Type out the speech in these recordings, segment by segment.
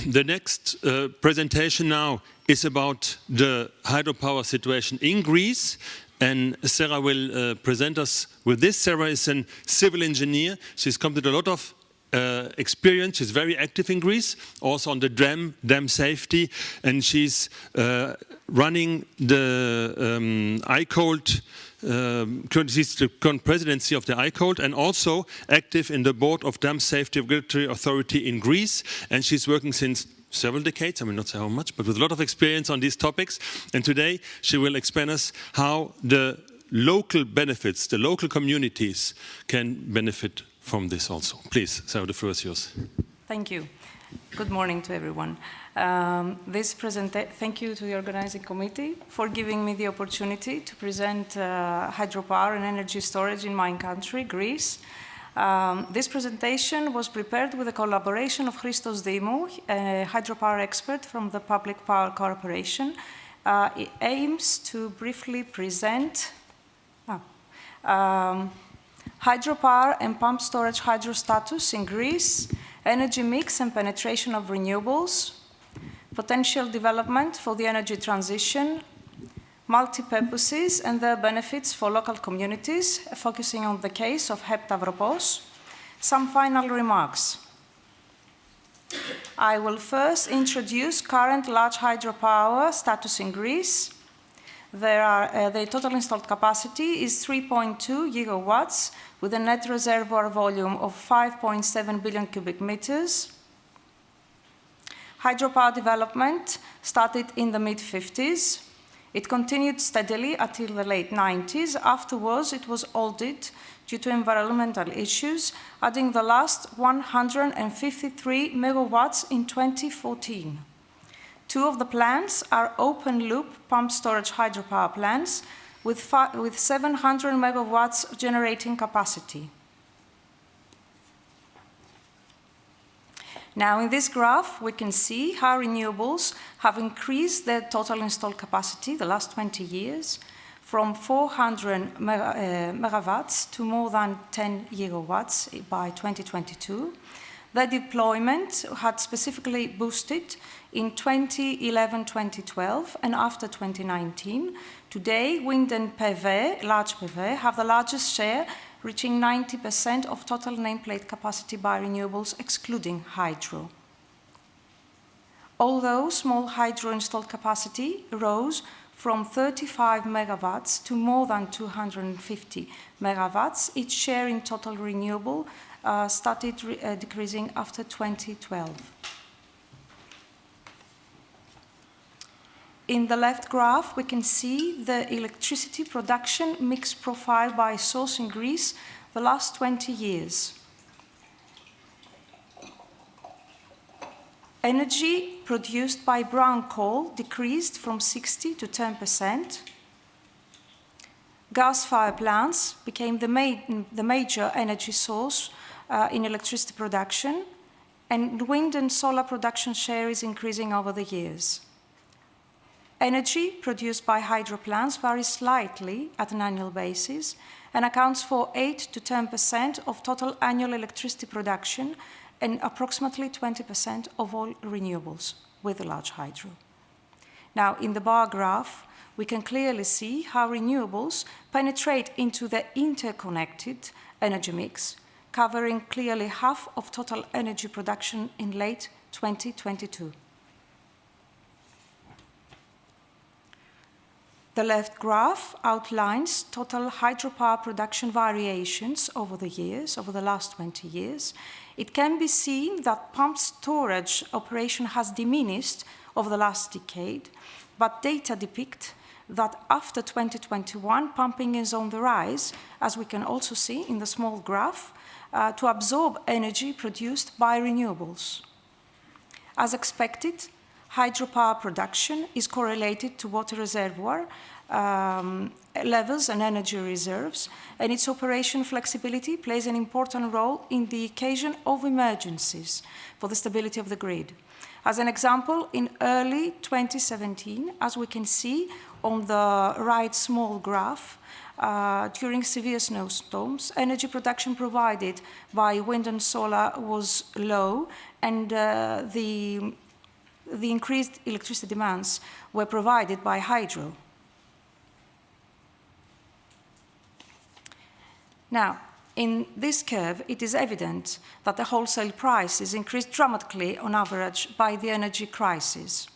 The next presentation now is about the hydropower situation in Greece, and Sera will present us with this. Sera is a civil engineer. She's come with a lot of experience. She's very active in Greece, also on the dam safety, and she's running the ICOLD. She's the current presidency of the ICOLD and also active in the board of Dam Safety Regulatory Authority in Greece, and she's working since several decades, I mean not say how much, but with a lot of experience on these topics. And today she will explain us how the local benefits, the local communities can benefit from this also. Please, Sarah, the floor is yours. Thank you. Good morning to everyone. Thank you to the organizing committee for giving me the opportunity to present hydropower and energy storage in my country, Greece. This presentation was prepared with the collaboration of Christos Dimou, a hydropower expert from the Public Power Corporation. It aims to briefly present hydropower and pump storage hydro status in Greece, energy mix and penetration of renewables, potential development for the energy transition, multi-purposes and their benefits for local communities, focusing on the case of Ηydropos. Some final remarks. I will first introduce current large hydropower status in Greece. The total installed capacity is 3.2 gigawatts with a net reservoir volume of 5.7 billion cubic meters. Hydropower development started in the mid-50s. It continued steadily until the late 90s. Afterwards, it was halted due to environmental issues, adding the last 153 megawatts in 2014. Two of the plants are open-loop pump storage hydropower plants with 700 megawatts generating capacity. Now, in this graph, we can see how renewables have increased their total installed capacity the last 20 years from 400 megawatts to more than 10 gigawatts by 2022. The deployment had specifically boosted in 2011-2012 and after 2019. Today, wind and PV, large PV, have the largest share, reaching 90% of total nameplate capacity by renewables, excluding hydro. Although small hydro installed capacity rose from 35 megawatts to more than 250 megawatts, its share in total renewable started decreasing after 2012. In the left graph, we can see the electricity production mix profile by source in Greece the last 20 years. Energy produced by brown coal decreased from 60 to 10%. Gas-fired plants became the major energy source in electricity production, and wind and solar production share is increasing over the years. Energy produced by hydro plants varies slightly at an annual basis and accounts for 8 to 10% of total annual electricity production and approximately 20% of all renewables with large hydro. Now, in the bar graph, we can clearly see how renewables penetrate into the interconnected energy mix, covering clearly half of total energy production in late 2022. The left graph outlines total hydropower production variations over the years, over the last 20 years. It can be seen that pump storage operation has diminished over the last decade, but data depict that after 2021, pumping is on the rise, as we can also see in the small graph, to absorb energy produced by renewables. As expected, hydropower production is correlated to water reservoir levels and energy reserves, and its operation flexibility plays an important role in the occasion of emergencies for the stability of the grid. As an example, in early 2017, as we can see on the right small graph, during severe snowstorms, energy production provided by wind and solar was low, and the the increased electricity demands were provided by hydro. Now, in this curve, it is evident that the wholesale prices increased dramatically on average by the energy crisis.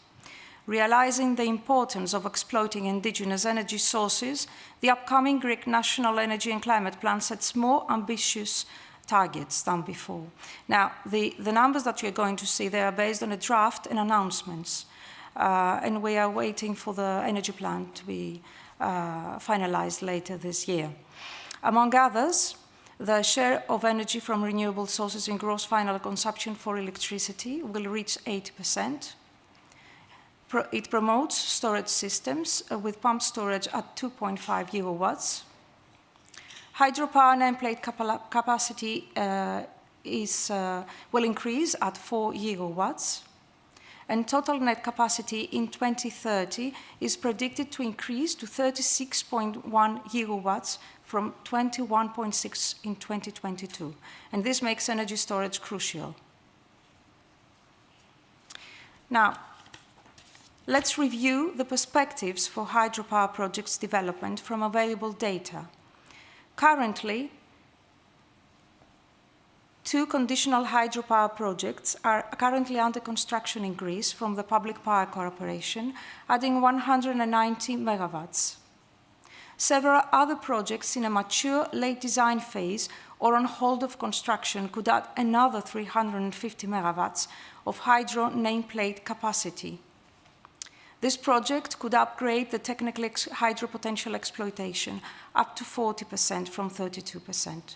Realizing the importance of exploiting indigenous energy sources, the upcoming Greek National Energy and Climate Plan sets more ambitious targets than before. Now, the numbers that you're going to see, they are based on a draft and announcements, and we are waiting for the energy plan to be finalized later this year. Among others, the share of energy from renewable sources in gross final consumption for electricity will reach 80%. It promotes storage systems with pump storage at 2.5 gigawatts. Hydropower nameplate capacity will increase at 4 gigawatts. And total net capacity in 2030 is predicted to increase to 36.1 gigawatts from 21.6 in 2022. And this makes energy storage crucial. Now, let's review the perspectives for hydropower projects development from available data. Currently, 2 conditional hydropower projects are currently under construction in Greece from the Public Power Corporation, adding 190 megawatts. Several other projects in a mature late design phase or on hold of construction could add another 350 megawatts of hydro nameplate capacity. This project could upgrade the technical hydro potential exploitation up to 40% from 32%.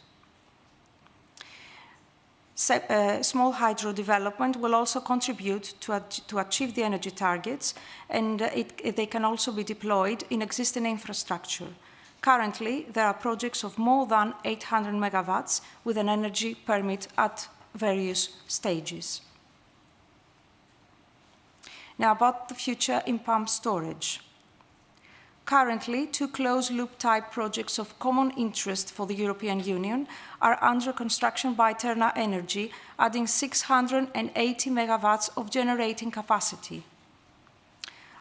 Small hydro development will also contribute to achieve the energy targets, and they can also be deployed in existing infrastructure. Currently, there are projects of more than 800 megawatts with an energy permit at various stages. Now, about the future in pump storage. Currently, 2 closed-loop type projects of common interest for the European Union are under construction by Terna Energy, adding 680 megawatts of generating capacity.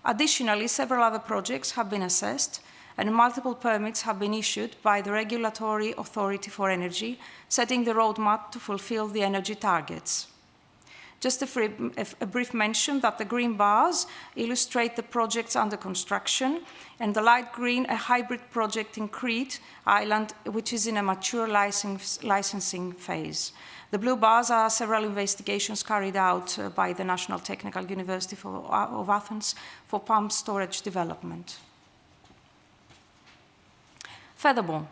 Additionally, several other projects have been assessed, and multiple permits have been issued by the Regulatory Authority for Energy, setting the roadmap to fulfill the energy targets. Just a brief mention that the green bars illustrate the projects under construction, and the light green, a hybrid project in Crete Island, which is in a mature licensing phase. The blue bars are several investigations carried out by the National Technical University of Athens for pump storage development. Furthermore,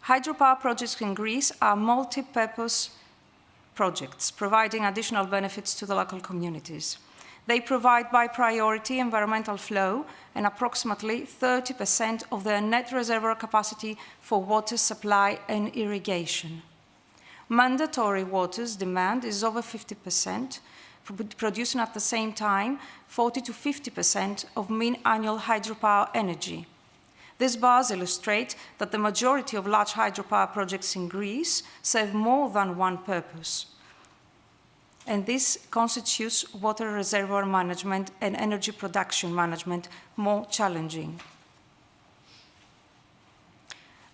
hydropower projects in Greece are multi-purpose projects, providing additional benefits to the local communities. They provide by priority environmental flow and approximately 30% of their net reservoir capacity for water supply and irrigation. Mandatory water's demand is over 50%, producing at the same time 40 to 50% of mean annual hydropower energy. These bars illustrate that the majority of large hydropower projects in Greece serve more than one purpose. And this constitutes water reservoir management and energy production management more challenging.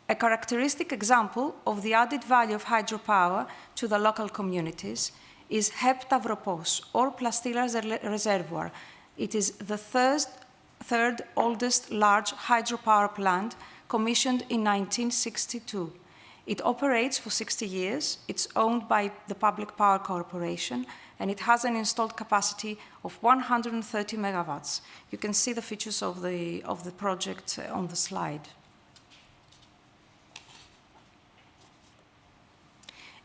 A characteristic example of the added value of hydropower to the local communities is HEP Stavropos, or Plastilas Reservoir. It is the third oldest large hydropower plant, commissioned in 1962. It operates for 60 years, it's owned by the Public Power Corporation, and it has an installed capacity of 130 megawatts. You can see the features of the project on the slide.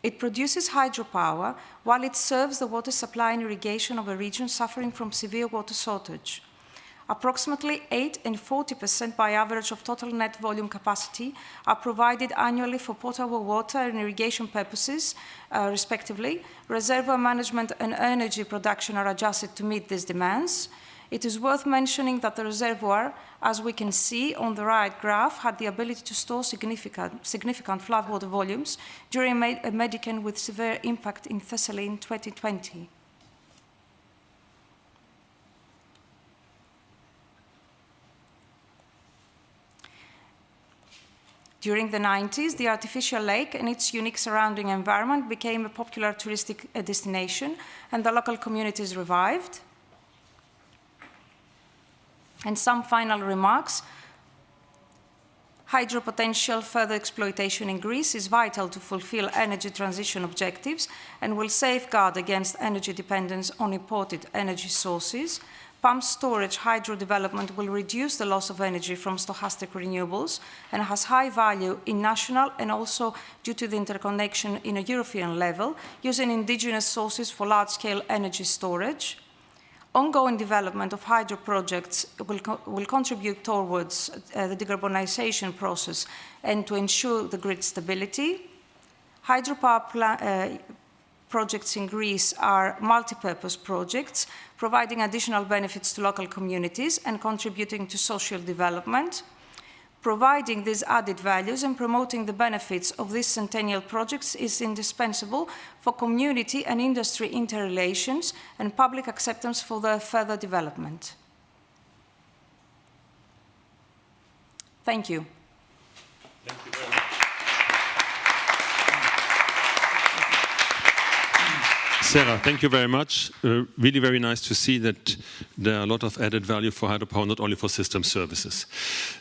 It produces hydropower while it serves the water supply and irrigation of a region suffering from severe water shortage. Approximately 8% and 40% by average of total net volume capacity are provided annually for potable water and irrigation purposes, respectively. Reservoir management and energy production are adjusted to meet these demands. It is worth mentioning that the reservoir, as we can see on the right graph, had the ability to store significant floodwater volumes during a medicine with severe impact in Thessaly in 2020. During the 90s, the artificial lake and its unique surrounding environment became a popular touristic destination, and the local communities revived. And some final remarks. Hydro potential further exploitation in Greece is vital to fulfill energy transition objectives and will safeguard against energy dependence on imported energy sources. Pumped storage hydro development will reduce the loss of energy from stochastic renewables and has high value in national and also due to the interconnection in a European level, using indigenous sources for large-scale energy storage. Ongoing development of hydro projects will contribute towards the decarbonization process and to ensure the grid stability. Hydropower projects in Greece are multi-purpose projects, providing additional benefits to local communities and contributing to social development. Providing these added values and promoting the benefits of these centennial projects is indispensable for community and industry interrelations and public acceptance for their further development. Thank you. Thank you very much. Sera, thank you very much. Really very nice to see that there are a lot of added value for hydropower, not only for system services.